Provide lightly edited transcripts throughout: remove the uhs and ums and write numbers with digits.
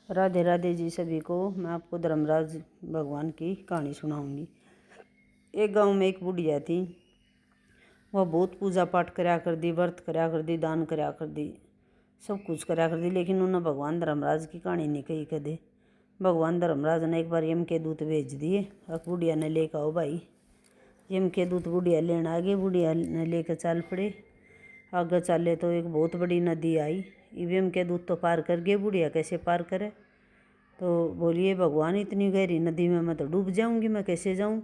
राधे राधे जी सभी को। मैं आपको धर्मराज भगवान की कहानी सुनाऊंगी। एक गांव में एक बुढ़िया थी। वह बहुत पूजा पाठ कराया कर दी, व्रत कराया कर दी, दान कराया कर दी, सब कुछ कराया कर दी, लेकिन उन्होंने भगवान धर्मराज की कहानी नहीं कही कदे। भगवान धर्मराज ने एक बार यम के दूत भेज दिए। अब बुढ़िया ने लेकर आओ भाई। यम के दूत बुढ़िया लेने आगे। बुढ़िया ने लेकर चल पड़े। आगे चले तो एक बहुत बड़ी नदी आई। यम के दूत तो पार कर गए, बुढ़िया कैसे पार करे। तो बोलिए भगवान इतनी गहरी नदी में मैं तो डूब जाऊंगी, मैं कैसे जाऊं।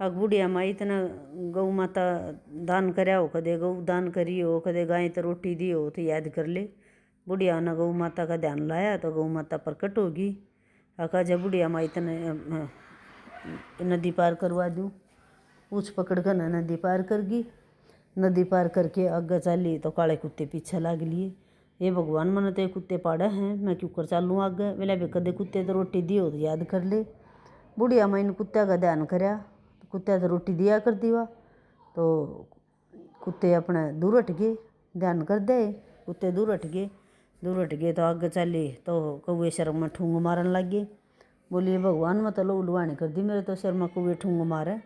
अब बुढ़िया माँ इतना गौ माता दान कराया हो, कदे गौ दान करी हो, कदे गाय तो रोटी दी हो, तो याद कर ले। बुढ़िया ने गौ माता का ध्यान लाया तो गौ माता प्रकट होगी। आका जब बुढ़िया माँ इतने नदी पार करवा दूँ, पूछ पकड़ कर नदी पार कर गई। नदी पार करके आगे चली तो काले कुत्ते पीछे लाग लिए। ये भगवान मैंने तो कुत्ते पाड़े हैं, मैं क्यों कर चालूँ आगे। बोला भी कदे कुत्ते तो रोटी दी हो तो याद कर ले। बुढ़िया माँ इन कुत्ते का ध्यान कराया, कुत्ते तो रोटी दिया कर दीवा। तो कुत्ते अपने दूर हट गए, ध्यान कर दे। कुत्ते दूर हट गए तो आगे चली तो कौए शर्म में ठूंग मारन लग गए। बोलिए भगवान मैं तो लो लुहानी कर दी, मेरे तो सिर में कौए ठूंग मारे।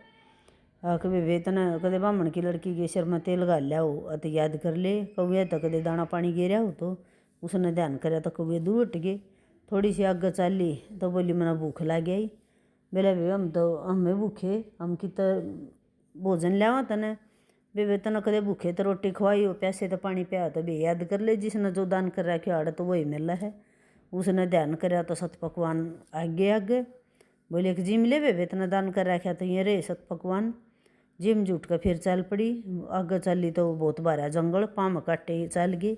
कभी वेतन कदे ब्राह्मण की लड़की के सिर में तेल गाल लिया हो अत याद कर ले। कौए तो कदे दाना पानी गिरा हो तो उसने ध्यान कराया तो कौए दूर हट गए। थोड़ी सी आगे चली तो बोली मना भूख लग गई। बोले वे हम तो हमें भूखे, हम की तो भोजन लिया तने। वे तना कदे भूखे तो रोटी खवाई हो, प्यासे तो पानी पिया तो बे याद कर ले। जिसने जो दान कर रखा आड़ तो वही मिला है। उसने ध्यान कराया तो सत पकवान आगे। बोले कि जिम ले वे इतना दान कर रखा तो ये रे सत पकवान। जिम जुट कर फिर चल पड़ी। आगे चली तो बहुत बारा जंगल, पाँव काटे चल गई।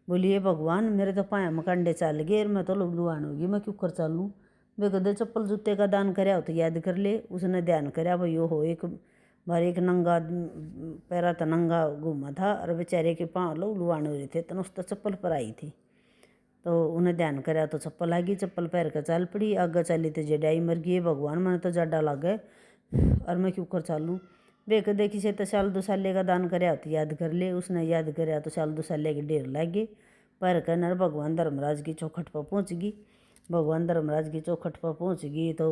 बोलिए भगवान मेरे तो पाँव में कांडे चल गए, मैं तो लुहान होगी, मैं क्यों कर चालूँ। वे कदे चप्पल जूते का दान कराया हो तो याद कर ले। उसने ध्यान कराया भाई हो एक बार एक नंगा पैरा तो नंगा घूमा था और बेचारे के पाँव लुहान हो रहे थे तो उसने चप्पल पर आई थी। तो उन्हें ध्यान कराया तो चप्पल आ गई, चप्पल पैर कर चल पड़ी। आगे चली तो जेडाई मर गई। भगवान मैंने तो जाडा लागे और मैं क्यों कर चालूँ। वे कदे किसी तो साल 2 साल का दान कराया तो याद कर ले। उसने याद कराया तो साल 2 साल के ढेर लग गए। पैर कर भगवान धर्मराज की चौखट पर पहुँच गई। भगवान धर्मराज की चौखट पर पहुँच गई तो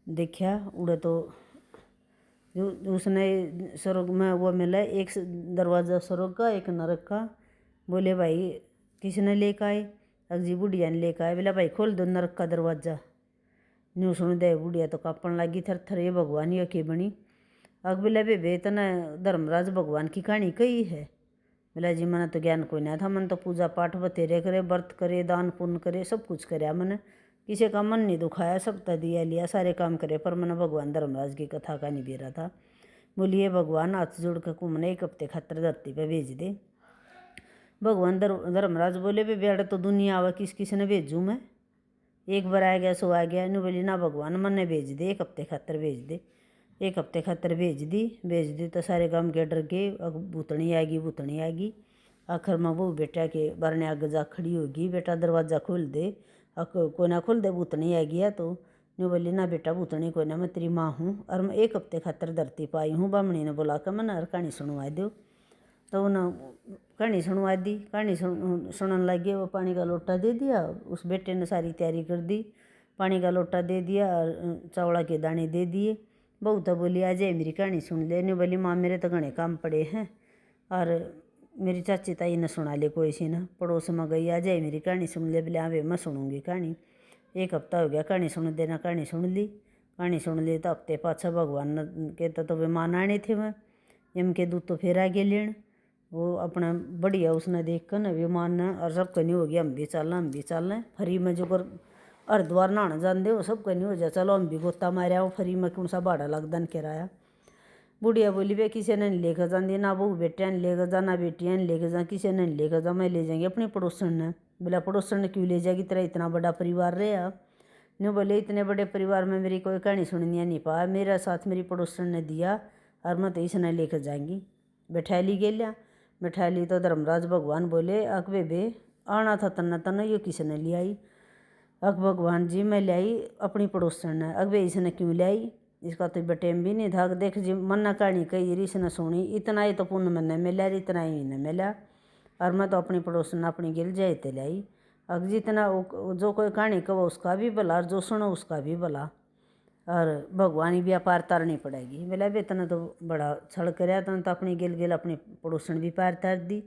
देखा उड़े तो उसने स्वर्ग में वो मिला एक दरवाज़ा स्वर्ग का, एक नरक का। बोले भाई किसने लेकर आए। अगजी बुढ़िया ने लेकर आए। बोला भाई खोल दो नरक का दरवाज़ा। न्यू सुन दे बुढ़िया तो कापन लगी थर थर। ये भगवान ये की बनी। अग बोला बे इतना धर्मराज भगवान की कहानी कही है। बोला जी मैंने तो ज्ञान कोई ना था, मन तो पूजा पाठ बतेरे करे, व्रत करे, दान पुण्य करे, सब कुछ कराया मैंने, किसी का मन नहीं दुखाया, सब तो दिया लिया, सारे काम करे, पर मैंने भगवान धर्मराज की कथा का नहीं बेरा था। बोलिए भगवान हाथ जोड़ कर कुमने 1 हफ्ते खातर धरती पे भेज दे। भगवान धर्मराज बोले बे बेड़ तो दुनिया आवा किस किस ने भेजूँ मैं। एक बार आ गया सो आ गया। नु बोली ना भगवान मन्ने भेज दे, 1 हफ्ते खातर भेज दे। 1 हफ्ते खातर भेज दी तो सारे गांव के डर गए। अब भूतनी आएगी। आखिर में वो बेटा के बारने आगे जा खड़ी होगी। बेटा दरवाज़ा खोल दे। कोई ना खोल दे, भूतनी आ गया तो। न्यू बोली ना बेटा भूतनी कोई ना, मैं तेरी माँ हूँ और मैं 1 हफ्ते खातर धरती पाई हूँ। बामणी ने बोला कर मैंने कहानी सुनवा दो। तो उन्हें कहानी सुनवा दी। कहानी सुनने लगे। वो पानी का लोटा दे दिया। उस बेटे ने सारी तैयारी कर दी। पानी का लोटा दे दिया और चावला के दाने दे दिए। बहू तो बोली आ जाए मेरी कहानी सुन ले। नहीं बोली माँ मेरे तो घने काम पड़े हैं और मेरी चाची ताई ने सुना ले कोई सी ना। पड़ोस में गई, आ जाए मेरी कहानी सुन ले। बोले हाँ मैं सुनूंगी कहानी। 1 हफ्ता हो गया कहानी सुन देना। कहानी सुन ली तो हफ्ते पाछा भगवान कहता तो वे मान आने थे। वह यम के दूत तो फिर आगे लेन। वो अपना बढ़िया उसने देख कर ना विमान ने और सब कनी हो गया हम भी चलना फरी में जो कर हरिद्वार नहाने जान हो सब कनी हो जा। चलो हम भी गोता मारे आओ फरी में कौन सा भाड़ा लगदा न किराया। बुढ़िया बोली वे किसी ने नहीं लेकर जाती, ना बहू बेटिया ने लेकर जा, ना बेटियाँ ने लेकर जा, किसी ने नहीं लेकर जा, मैं ले जाएंगे अपनी पड़ोसन ने। बोला पड़ोसन ने क्यों ले जाएगी, तेरा इतना बड़ा परिवार रहा। न्यू बोले इतने बड़े परिवार में मेरी कोई कहानी सुननी नहीं पा, मेरा साथ मेरी पड़ोसन ने दिया और मैं तो इसने लेकर जाएंगी। बैठा ली गेलिया। बैठा ली तो धर्मराज भगवान बोले अक बे आना था तन्ना यो किसने ले आई। अक भगवान जी मैं ले आई अपनी पड़ोसन ने। अक बे इसने क्यों ले आई, इसका तो बटेम भी नहीं था। देख जी मन्ना कहानी कही इसने सुनी, इतना ही तो पुण्य मैंने मिला, इतना ही ने मिला और मैं तो अपनी पड़ोसन अपनी गिल जाए ते लाई। अगर जितना जो कोई कहानी कहो उसका भी भला और जो सुनो उसका भी भला, और भगवान भी पार तारनी पड़ेगी। बोला बे तना तो बड़ा छड़ करया, तना तो अपनी गिल गिल अपनी पड़ोसन भी पार तार दी।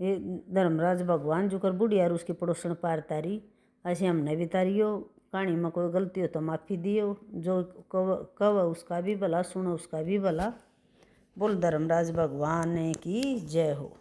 ये धर्मराज भगवान जो कर बुढ़िया और उसकी पड़ोसन पार तारी, ऐसे हमने भी तारियो। कहानी में कोई गलती हो तो माफ़ी दियो, जो कव उसका भी भला, सुनो उसका भी भला। बोल धर्मराज भगवान की जय हो।